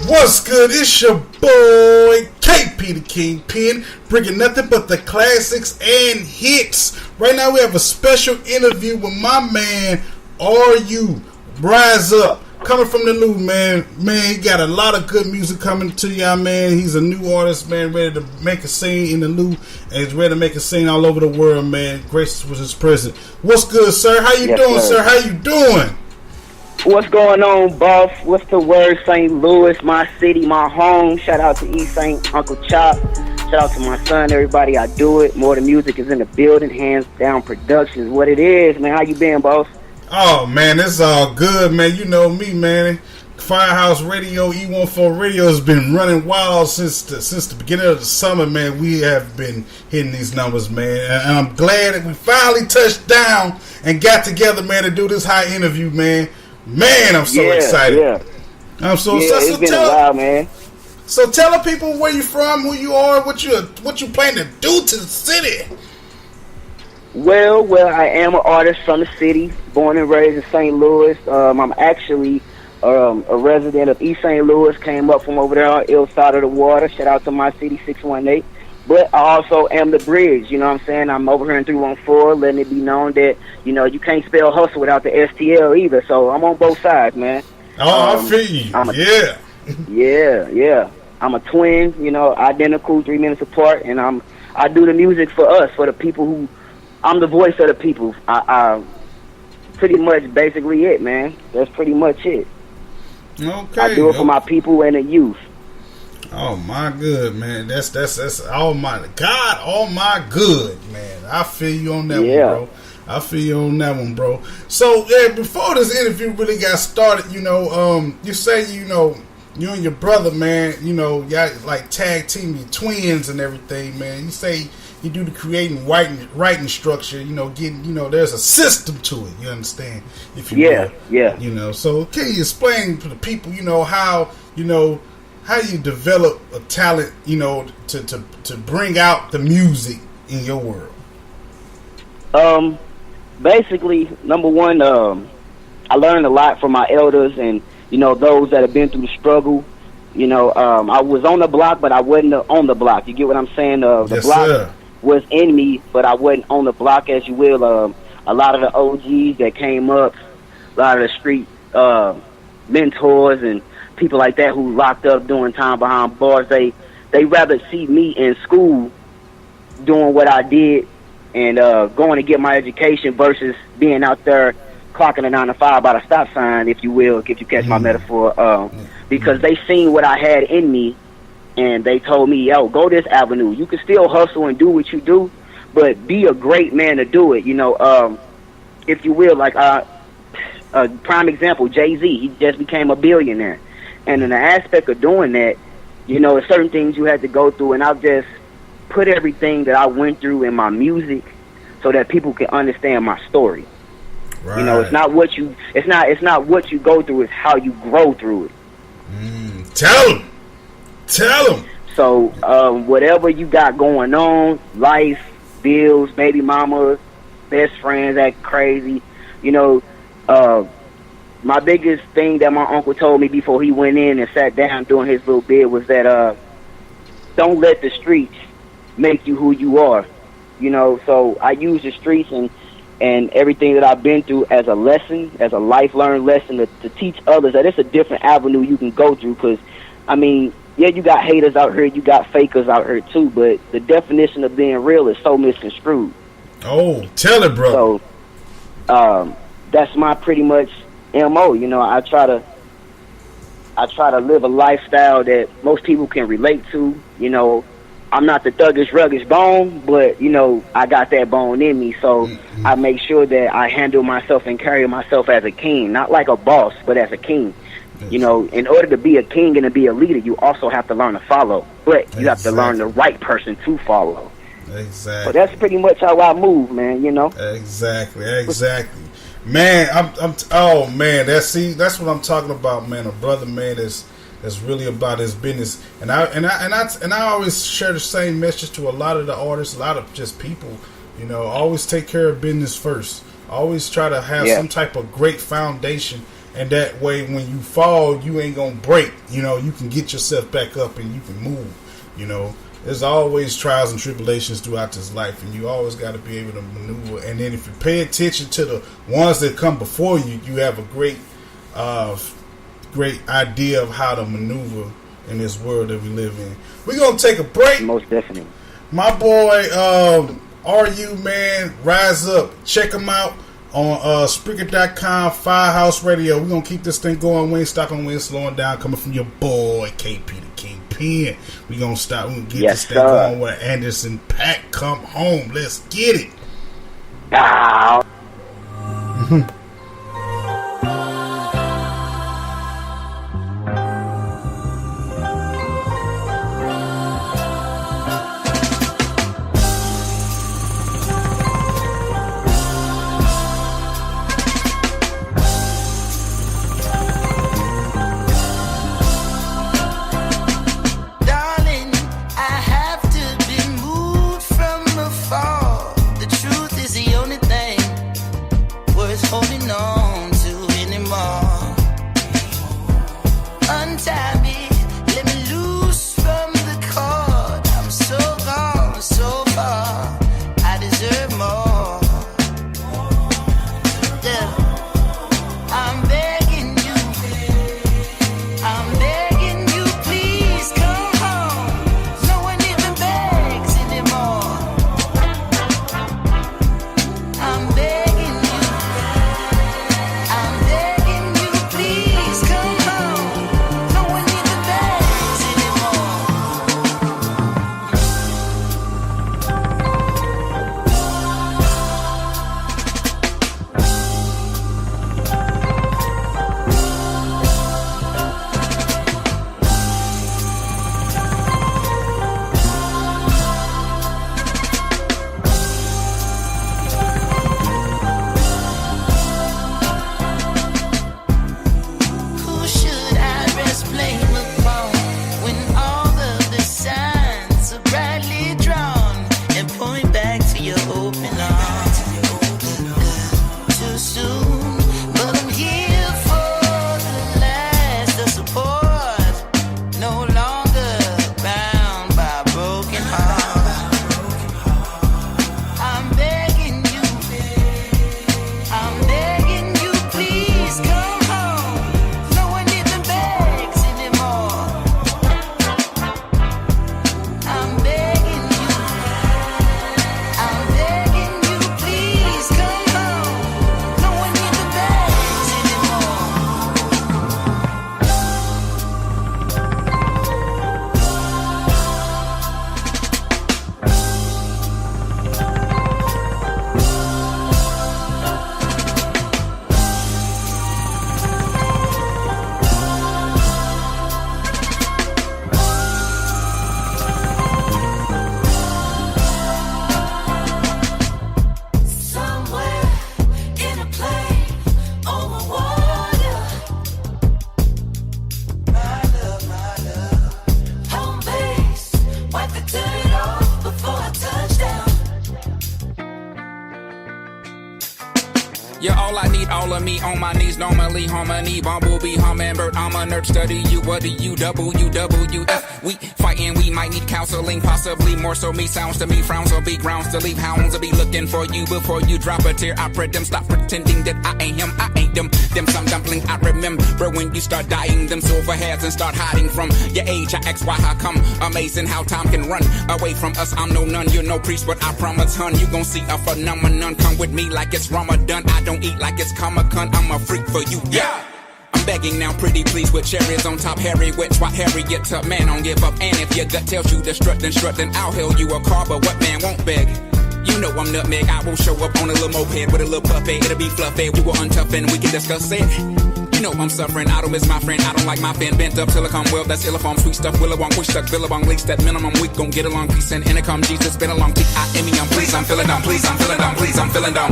What's good? It's your boy KP the Kingpin, bringing nothing but the classics and hits. Right now we have a special interview with my man, RU, Rise Up, coming from the new man. Man, he got a lot of good music coming to y'all, man. He's a new artist, man, ready to make a scene in the new, and he's ready to make a scene all over the world, man. Gracious was his present. What's good, sir? How you doing, sir? How you doing? What's going on, boss? What's the word? St. Louis, my city, my home. Shout out to East St. Uncle Chop. Shout out to my son, everybody. I do it. More than music is in the building. Hands down productions. What it is, man. How you been, boss? Oh, man, it's all good, man. You know me, man. Firehouse Radio, E14 Radio has been running wild since the beginning of the summer, man. We have been hitting these numbers, man. And I'm glad that we finally touched down and got together, man, to do this high interview, man. Man, I'm so excited. Yeah. I'm so excited. It's been a while, man. So tell the people where you're from, who you are, what you plan to do to the city. Well, I am an artist from the city, born and raised in St. Louis. I'm actually a resident of East St. Louis, came up from over there on the ill side of the water. Shout out to my city, 618. But I also am the bridge, you know what I'm saying? I'm over here in 314, letting it be known that, you know, you can't spell hustle without the STL either. So I'm on both sides, man. Oh, I feel you. Yeah. I'm a twin, you know, identical, 3 minutes apart, and I do the music for us, for the people who, I'm the voice of the people. I pretty much basically it, man. That's pretty much it. Okay. I do it for my people and the youth. Oh my good, man. That's all my God, all my good, man. I feel you on that one, bro. I feel you on that one, bro. So before this interview really got started, you know, you say, you know, you and your brother, man, you know, y'all like tag team your twins and everything, man. You say you do the creating writing structure, you know, getting, you know, there's a system to it, you understand? If you will. You know, so can you explain to the people, you know, how you develop a talent, you know, to bring out the music in your world? Basically, number one, I learned a lot from my elders and, you know, those that have been through the struggle. You know, I was on the block, but I wasn't on the block. You get what I'm saying? The block was in me, but I wasn't on the block, as you will. A lot of the OGs that came up, a lot of the street mentors and people like that who locked up doing time behind bars, they rather see me in school doing what I did and going to get my education versus being out there clocking a 9 to 5 by the stop sign, if you will, if you catch my metaphor, because they seen what I had in me and they told me, yo, go this avenue. You can still hustle and do what you do, but be a great man to do it, you know, if you will. Like a prime example, Jay-Z, he just became a billionaire. And in the aspect of doing that, you know, there's certain things you had to go through, and I've just put everything that I went through in my music so that people can understand my story. Right. You know, it's not what you go through, it's how you grow through it. Tell them. So, whatever you got going on, life, bills, baby mama, best friends act crazy, you know, my biggest thing that my uncle told me before he went in and sat down doing his little bid was that don't let the streets make you who you are. You know, so I use the streets and everything that I've been through as a lesson, as a life-learned lesson to teach others that it's a different avenue you can go through. Because, I mean, yeah, you got haters out here, you got fakers out here too, but the definition of being real is so misconstrued. Oh, tell it, bro. So that's my pretty much MO. You know, I try to live a lifestyle that most people can relate to. You know, I'm not the thuggish, ruggish bone, but, you know, I got that bone in me. So I make sure that I handle myself and carry myself as a king, not like a boss, but as a king. You know, in order to be a king and to be a leader, you also have to learn to follow, but you have to learn the right person to follow. Exactly. So that's pretty much how I move, man, you know? Exactly. Man, oh man, that's what I'm talking about, man. A brother, man, that's really about his business, and I always share the same message to a lot of the artists, a lot of just people. You know, always take care of business first. Always try to have some type of great foundation and that way when you fall, you ain't gonna break. You know, you can get yourself back up and you can move. You know, there's always trials and tribulations throughout this life, and you always got to be able to maneuver. And then if you pay attention to the ones that come before you, you have a great idea of how to maneuver in this world that we live in. We're gonna take a break. Most definitely. My boy, RU, man, Rise Up. Check him out on Spreaker.com, Firehouse Radio. We're going to keep this thing going. We ain't stopping, we ain't slowing down. Coming from your boy, KP the Kingpin. We're going to stop. We're going to get this thing going where Anderson .Paak come home. Let's get it. You're all I need, all of me on my knees, normally harmony, bumblebee, hummingbird, I'm a nerd, study you, what do you, WWF, we fighting, we might need counseling, possibly more so me, sounds to me, frowns on be grounds to leave, hounds to be looking for you before you drop a tear, I pray them, stop pretending that I ain't him, I ain't them some dumpling, I remember when you start dying, them silver hairs and start hiding from your age, I ask why, how come, amazing how time can run away from us, I'm no nun, you're no priest, but I promise, hun, you gon' see a phenomenon, come with me like it's Ramadan, I don't eat like it's Comic-Con, I'm a freak for you, yeah. I'm begging now, pretty please, with cherries on top, Harry wet, swat Harriet up, man, don't give up, and if your gut tells you to strut, then I'll hail you a car, but what man won't beg? You know I'm nutmeg, I will show up on a little moped with a little puppet, it'll be fluffy, we will untough and we can discuss it. You know I'm suffering, I don't miss my friend, I don't like my fan, bent up silicone, well that's illiform, sweet stuff, willowong, push stuck, billabong, least that minimum, we gon' get along, peace and intercom, Jesus, been along, T-I-M-E, I'm please, I'm feeling down, please, I'm feeling down, please, I'm feeling down.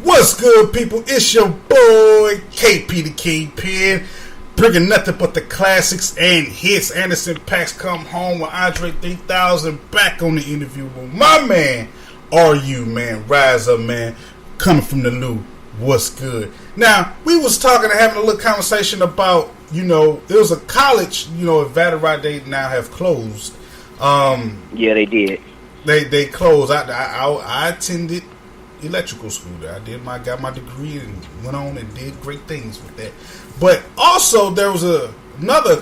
What's good, people? It's your boy KP the Kingpin, bringing nothing but the classics and hits. Anderson .Paak come home with Andre 3000 back on the interview with my man. Are you, man? Rise up, man. Coming from the Lou. What's good? Now, we was talking and having a little conversation about, it was a college, at Vatterott, they now have closed. Yeah, they did. They closed. I attended electrical school there. Got my degree and went on and did great things with that. But also there was another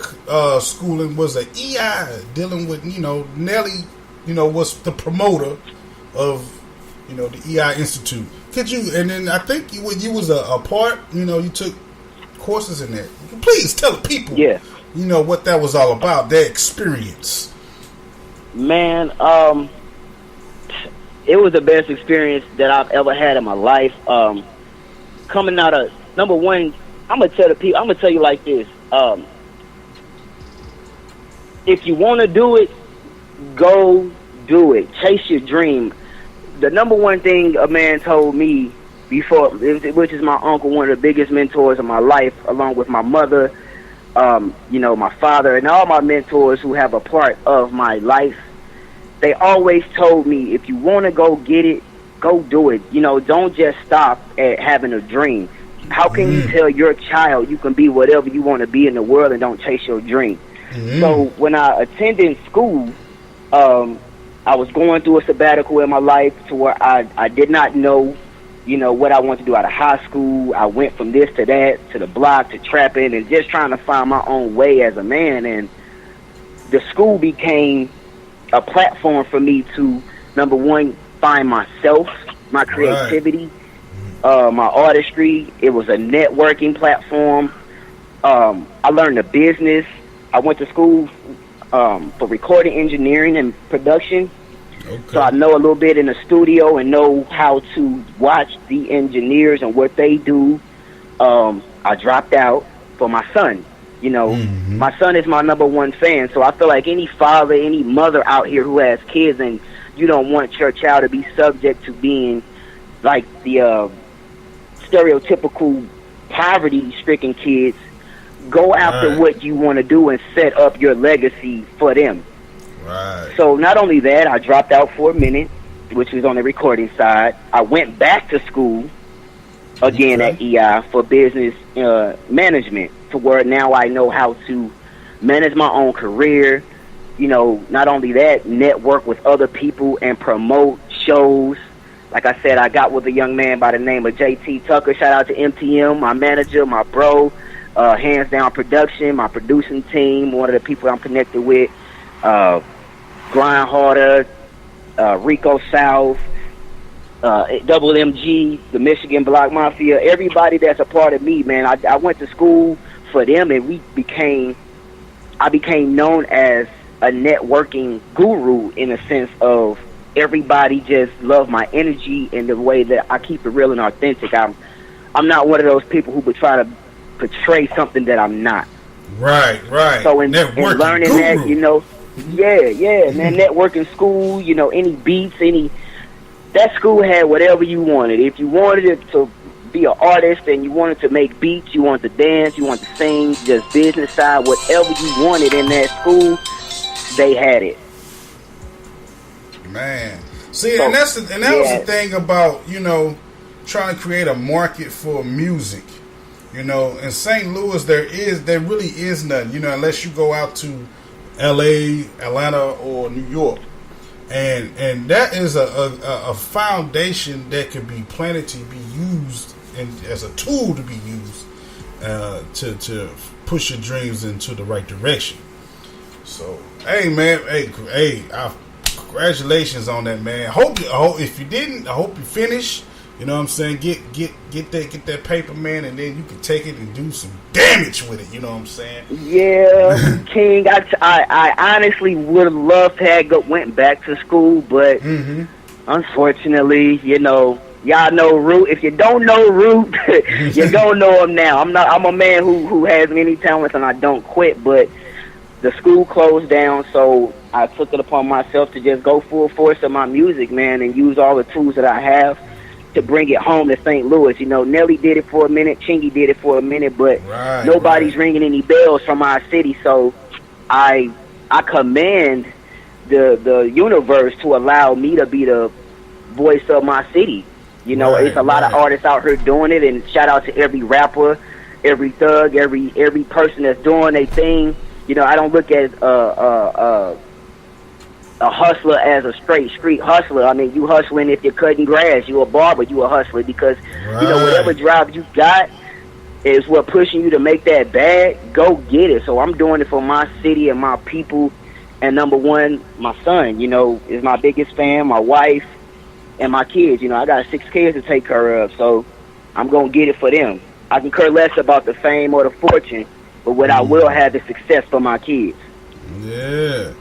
schooling was an EI dealing with Nelly was the promoter of the EI Institute. Could you? And then I think you was a part. You took courses in that. Please tell the people. Yeah. What that was all about. That experience. Man, it was the best experience that I've ever had in my life. Coming out of number one, I'm gonna tell you like this. If you want to do it, go do it. Chase your dream. The number one thing a man told me before, which is my uncle, one of the biggest mentors of my life, along with my mother, my father, and all my mentors who have a part of my life. They always told me, if you want to go get it, go do it. Don't just stop at having a dream. How can you tell your child you can be whatever you want to be in the world and don't chase your dream? So when I attended school, I was going through a sabbatical in my life to where I did not know, what I wanted to do out of high school. I went from this to that, to the block, to trapping, and just trying to find my own way as a man. And the school became a platform for me to, number one, find myself, my creativity, my artistry. It was a networking platform. I learned the business. I went to school for recording engineering and production. Okay. So I know a little bit in the studio and know how to watch the engineers and what they do. I dropped out for my son. My son is my number one fan, so I feel like any father, any mother out here who has kids and you don't want your child to be subject to being like the stereotypical poverty-stricken kids, go after what you want to do and set up your legacy for them. Right. So not only that, I dropped out for a minute, which was on the recording side. I went back to school again at EI for business management, to where now I know how to manage my own career. Not only that, network with other people and promote shows. Like I said, I got with a young man by the name of JT Tucker. Shout out to MTM, my manager, my bro. Hands down production, my producing team, one of the people I'm connected with. Grind Harder, Rico South, Double MG, the Michigan Block Mafia, everybody that's a part of me, man. I went to school for them, and I became known as a networking guru in a sense of everybody just loved my energy and the way that I keep it real and authentic. I'm not one of those people who would try to portray something that I'm not. Right. So in learning guru. That, man, networking school, any beats, that school had whatever you wanted. If you wanted it to be an artist and you wanted to make beats, you wanted to dance, you wanted to sing, just business side, whatever you wanted in that school, they had it. Man. See, so, that was the thing about, trying to create a market for music. In St. Louis, there really is none, unless you go out to LA, Atlanta, or New York. And that is a foundation that could be planted to be used and as a tool to be used to push your dreams into the right direction. So, hey, man, congratulations on that, man. I hope if you didn't, I hope you finish. You know what I'm saying? Get that paper, man, and then you can take it and do some damage with it. You know what I'm saying? Yeah, King. I honestly would have loved to have went back to school, but unfortunately, y'all know Root. If you don't know Root, you don't know him now. I'm a man who has many talents, and I don't quit. But the school closed down, so I took it upon myself to just go full force in my music, man, and use all the tools that I have to bring it home to St. Louis. You know, Nelly did it for a minute, Chingy did it for a minute, but nobody's ringing any bells from our city. So I commend the universe to allow me to be the voice of my city. You know, it's a lot of artists out here doing it, and shout out to every rapper, every thug, every person that's doing their thing. You know, I don't look at a hustler as a straight street hustler. I mean, you hustling if you're cutting grass. You a barber, you a hustler, because you know, whatever drive you got is what pushing you to make that bag. Go get it. So I'm doing it for my city and my people. And number one, my son, you know, is my biggest fan, my wife, and my kids. You know, I got 6 kids to take care of, so I'm going to get it for them. I can care less about the fame or the fortune, but what I will have is success for my kids. Yeah.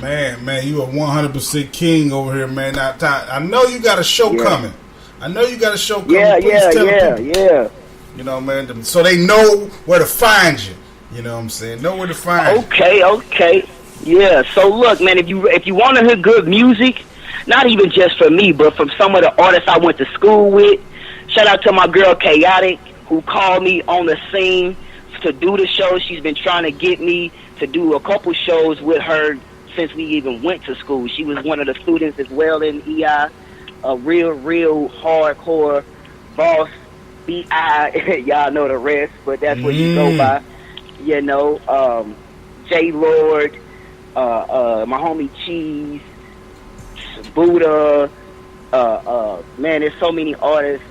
Man, you are 100% king over here, man. I know you got a show coming. I know you got a show coming. Yeah. You know, man, so they know where to find you. You know what I'm saying? Know where to find you. Okay. Yeah, so look, man, if you want to hear good music, not even just from me, but from some of the artists I went to school with, shout out to my girl Chaotic, who called me on the scene to do the show. She's been trying to get me to do a couple shows with her since we even went to school. She was one of the students as well in EI, a real hardcore boss, B.I. Y'all know the rest, but that's what you go by. You know, J Lord, my homie Cheese, Buddha, man, there's so many artists,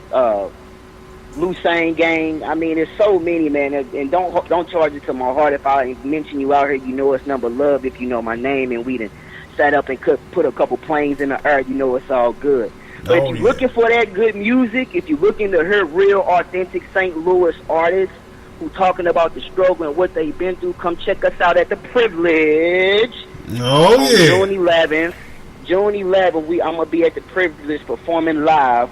Lucine Gang. I mean, there's so many, man, and don't charge it to my heart if I mention you out here. You know it's number love if you know my name, and we done sat up and put a couple planes in the air. You know it's all good. But if you're looking for that good music, if you're looking to hear real, authentic St. Louis artists who talking about the struggle and what they've been through, come check us out at The Privilege. June 11th. June 11th, I'm going to be at The Privilege performing live.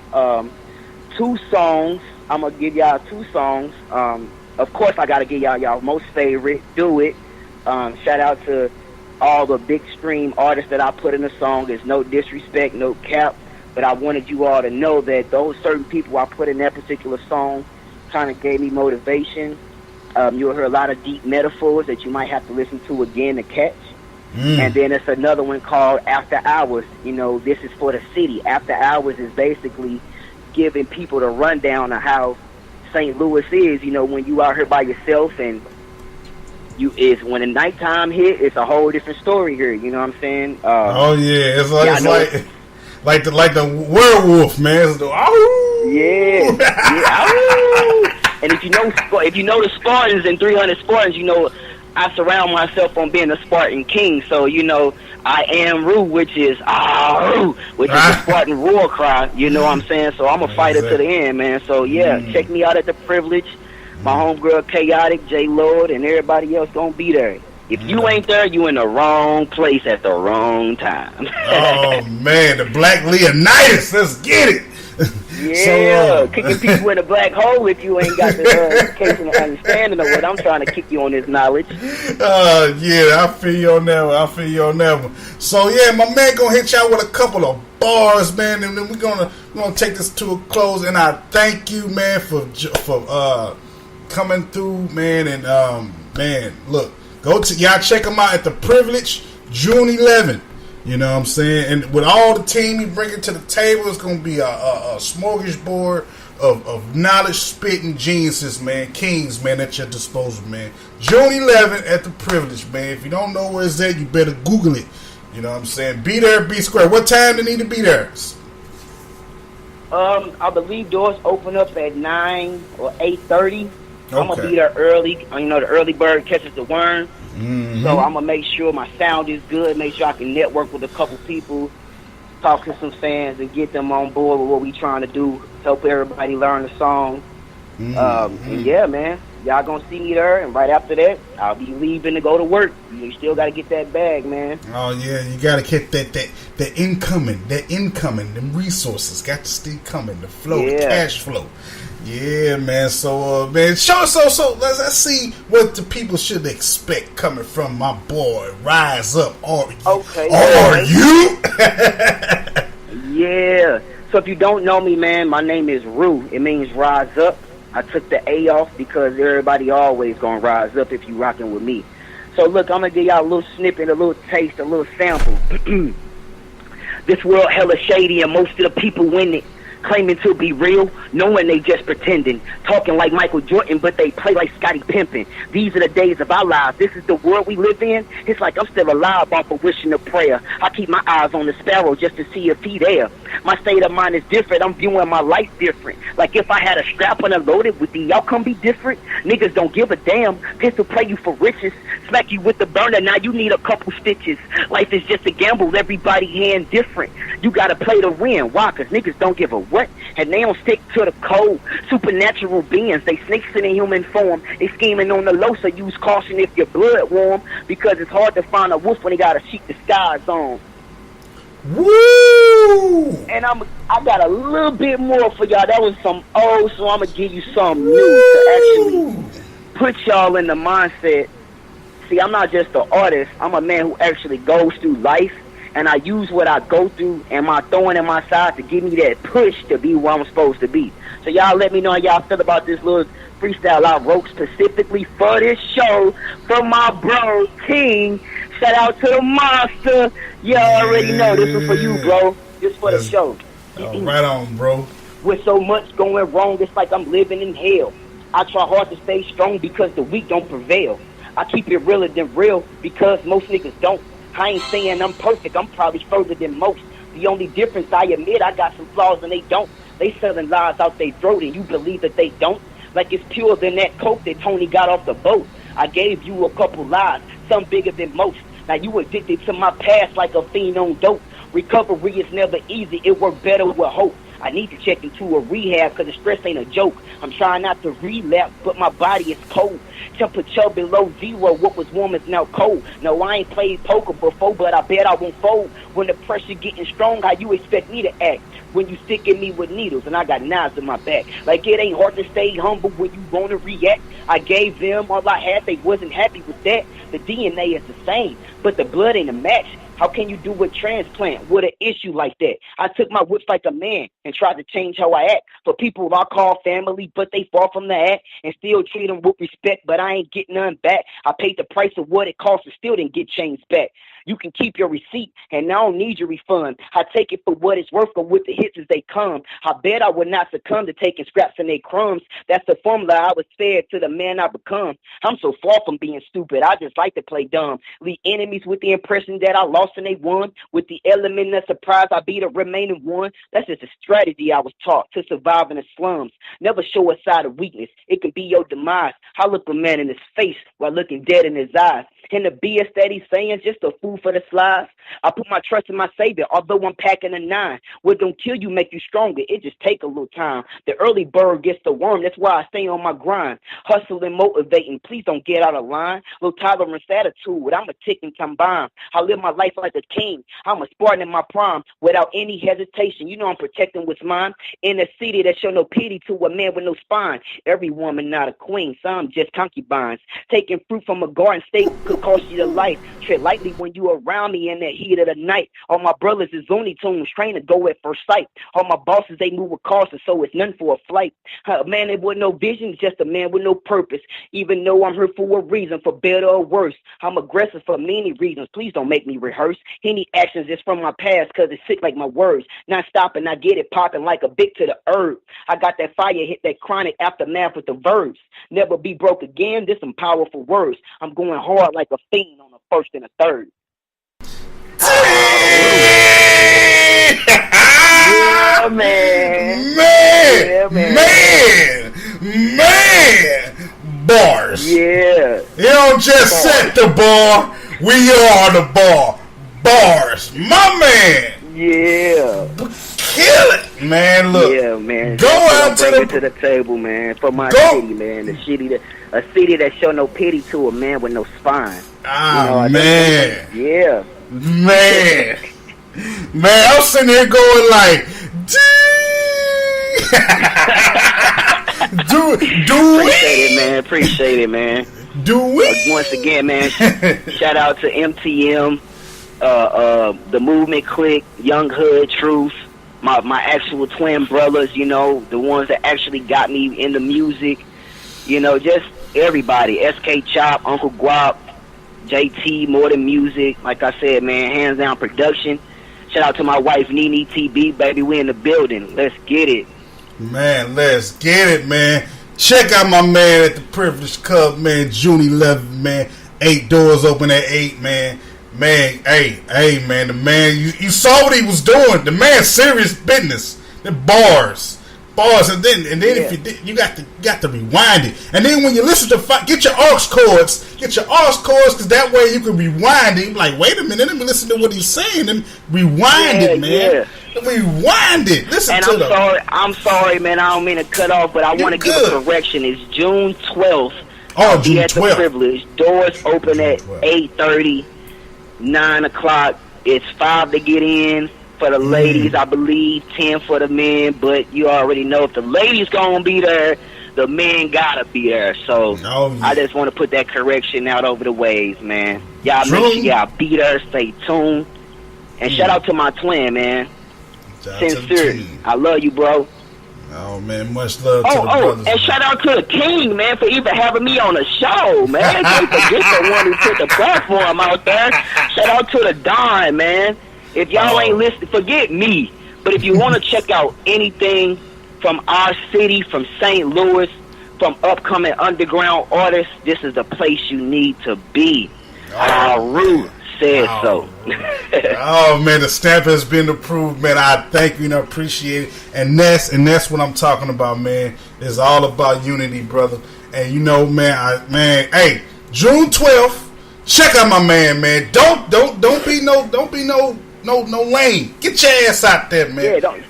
2 songs. I'm going to give y'all 2 songs. Of course, I got to give y'all most favorite, Do It. Shout out to all the big stream artists that I put in the song. There's no disrespect, no cap. But I wanted you all to know that those certain people I put in that particular song kind of gave me motivation. You'll hear a lot of deep metaphors that you might have to listen to again to catch. And then it's another one called After Hours. You know, this is for the city. After Hours is basically giving people the rundown of how St. Louis is. You know, when you out here by yourself and when the nighttime hit, it's a whole different story here. You know what I'm saying? It's like the werewolf, man. It's the, And if you know the Spartans and 300 Spartans, you know I surround myself on being a Spartan king. So you know I am Roo, which is the Spartan war cry. You know what I'm saying? So I'm a fighter to the end, man. So check me out at The Privilege. My homegirl Chaotic, J Lord, and everybody else gonna be there. If you ain't there, you in the wrong place at the wrong time. Oh man, the Black Leonidas, let's get it. Kicking people in a black hole if you ain't got the education and understanding of what I'm trying to kick you on this knowledge. I feel you on that one. So my man gonna hit y'all with a couple of bars, man, and then we're gonna take this to a close. And I thank you, man, for coming through, man. And man, look. Y'all check them out at The Privilege, June 11th. You know what I'm saying? And with all the team you bring it to the table, it's going to be a smorgasbord of knowledge spitting geniuses, man, kings, man, at your disposal, man. June 11th at The Privilege, man. If you don't know where it's at, you better Google it. You know what I'm saying? Be there, be square. What time do you need to be there? I believe doors open up at 9 or 8:30. I'm going to be there early. You know, the early bird catches the worm. So I'm going to make sure my sound is good, make sure I can network with a couple people, talk to some fans, and get them on board with what we trying to do, help everybody learn the song. And man, y'all going to see me there, and right after that, I'll be leaving to go to work. You still got to get that bag, man. Oh, yeah, you got to get that incoming, them resources got to stay coming, the flow, the cash flow. Yeah, man. So, man, so let's see what the people should expect coming from my boy. Rise Up. Are you? Yeah. So if you don't know me, man, my name is Rue. It means rise up. I took the A off because everybody always gonna rise up if you rocking with me. So look, I'm gonna give y'all a little snippet, a little taste, a little sample. This world hella shady and most of the people in it claiming to be real, knowing they just pretending, talking like Michael Jordan, but they play like Scottie Pimpin. These are the days of our lives. This is the world we live in. It's like I'm still alive off of wishing a prayer. I keep my eyes on the sparrow just to see if he there. My state of mind is different. I'm viewing my life different. Like if I had a strap and a loaded, would the outcome be different? Niggas don't give a damn. Pistol play you for riches. Smack you with the burner, now you need a couple stitches. Life is just a gamble, everybody hand different. You gotta play to win. Why? Cause niggas don't give a what? And they don't stick to the code. Supernatural beings, they snakes in a human form. They scheming on the low, so use caution if your blood warm. Because it's hard to find a wolf when they got a sheep disguise on. Woo! And I got a little bit more for y'all. That was some old, so I'm gonna give you some new to actually put y'all in the mindset. See, I'm not just an artist. I'm a man who actually goes through life, and I use what I go through and my throwing in my side to give me that push to be where I'm supposed to be. So y'all let me know how y'all feel about this little freestyle I wrote specifically for this show from my bro, King. Shout out to the monster. You already know this is for you, bro. This for the show. Right on, bro. With so much going wrong, it's like I'm living in hell. I try hard to stay strong because the weak don't prevail. I keep it realer than real because most niggas don't. I ain't saying I'm perfect, I'm probably further than most. The only difference, I admit, I got some flaws and they don't. They selling lies out their throat and you believe that they don't. Like it's purer than that coke that Tony got off the boat. I gave you a couple lies, some bigger than most. Now you addicted to my past like a fiend on dope. Recovery is never easy, it work better with hope. I need to check into a rehab because the stress ain't a joke. I'm trying not to relapse, but my body is cold. Temperature below zero, what was warm is now cold. No, I ain't played poker before, but I bet I won't fold. When the pressure getting strong, how you expect me to act? When you sticking me with needles and I got knives in my back. Like it ain't hard to stay humble when you wanna react. I gave them all I had, they wasn't happy with that. The DNA is the same, but the blood ain't a match. How can you do a transplant with an issue like that? I took my whips like a man and tried to change how I act. For people I call family, but they fall from the act and still treat them with respect, but I ain't getting none back. I paid the price of what it cost and still didn't get changed back. You can keep your receipt, and I don't need your refund. I take it for what it's worth, but with the hits as they come. I bet I would not succumb to taking scraps and they crumbs. That's the formula I was fed to the man I become. I'm so far from being stupid, I just like to play dumb. Leave enemies with the impression that I lost and they won. With the element of surprise, I be the remaining one. That's just a strategy I was taught to survive in the slums. Never show a side of weakness. It can be your demise. I look a man in his face while looking dead in his eyes. And the BS that he's saying, just a fool for the slides. I put my trust in my Savior, although I'm packing a 9. What don't kill you make you stronger. It just take a little time. The early bird gets the worm. That's why I stay on my grind. Hustling, motivating. Please don't get out of line. Low tolerance attitude. I'm a ticking time bomb. I live my life like a king. I'm a Spartan in my prime without any hesitation. You know I'm protecting what's mine. In a city that show no pity to a man with no spine. Every woman not a queen. Some just concubines. Taking fruit from a garden state could cost you the life. Tread lightly when you around me in that heat of the night. All my brothers is Looney Tunes, trained to go at first sight. All my bosses, they move with caution, so it's none for a flight. A man with no vision is just a man with no purpose. Even though I'm here for a reason, for better or worse. I'm aggressive for many reasons. Please don't make me rehearse. Any actions is from my past, cause it's sick like my words. Not stopping, I get it popping like a big to the herb. I got that fire, hit that chronic aftermath with the verbs. Never be broke again, this some powerful words. I'm going hard like a fiend on a first and a third. Yeah, man. Man. Bars. Yeah. You don't just set the bar. We are the bar. Bars. My man. Yeah. Kill it, man. Look. Yeah, man. Go out to the table, man. For my city, man. A city that show no pity to a man with no spine. Ah, you know, man. Yeah. Man. Man, I'm sitting here going like, Appreciate it, man. Do we? Once again, man, shout out to MTM, the Movement Clique, Young Hood Truth, my actual twin brothers, you know, the ones that actually got me into music, you know, just everybody. SK Chop, Uncle Guap, JT, More Than Music. Like I said, man, hands down production. Shout out to my wife, Nene TB, baby. We in the building. Let's get it. Man, let's get it, man. Check out my man at the Privileged Cup, man, June 11th, man. 8 doors open at 8, man. Man, hey, man, the man, you saw what he was doing. The man, serious business. The bars, and then if you did, you got to rewind it. And then when you listen to get your aux chords, because that way you can rewind it. You're like, wait a minute, let me listen to what he's saying and rewind it, man. Rewind it. Listen and to I'm sorry, man. I don't mean to cut off, but I want to give a correction. It's June 12th. Oh, June 12th. The Privilege. Doors open at 8:30, 9 o'clock. It's 5 to get in. For the ladies, I believe 10 for the men, but you already know if the ladies gonna be there, the men gotta be there. So I just want to put that correction out over the ways, man. Y'all make sure y'all be there, stay tuned, and shout out to my twin, man. Sincere, I love you, bro. Oh man, much love to the brothers. And shout out to the King, man, for even having me on the show, man. Don't forget the one who put the platform out there. Shout out to the Don, man. If y'all ain't listening, forget me. But if you want to check out anything from our city, from St. Louis, from upcoming underground artists, this is the place you need to be. Root said so. Oh man, the stamp has been approved, man. I thank you and I appreciate it. And that's what I'm talking about, man. It's all about unity, brother. And you know, man, hey, June 12th, check out my man, man. Don't be no lame. Get your ass out there, man. Don't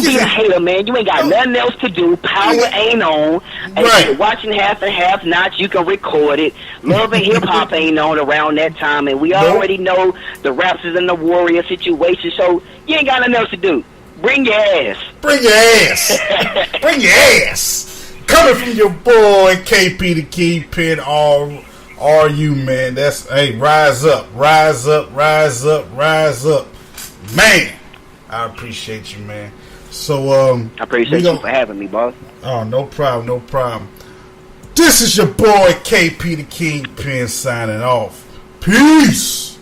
be a hater, man. You ain't got nothing else to do. Power ain't on. And if you're watching Half and Half Nots, you can record it. Love and Hip Hop ain't on around that time, and we already know the Raps is in the Warrior situation, so you ain't got nothing else to do. Bring your ass. Bring your ass. Coming from your boy KP the Kingpin, are you, man? That's rise up, man. I appreciate you, man. So I appreciate you for having me, boss. Oh, no problem. This is your boy KP the Kingpin signing off. Peace.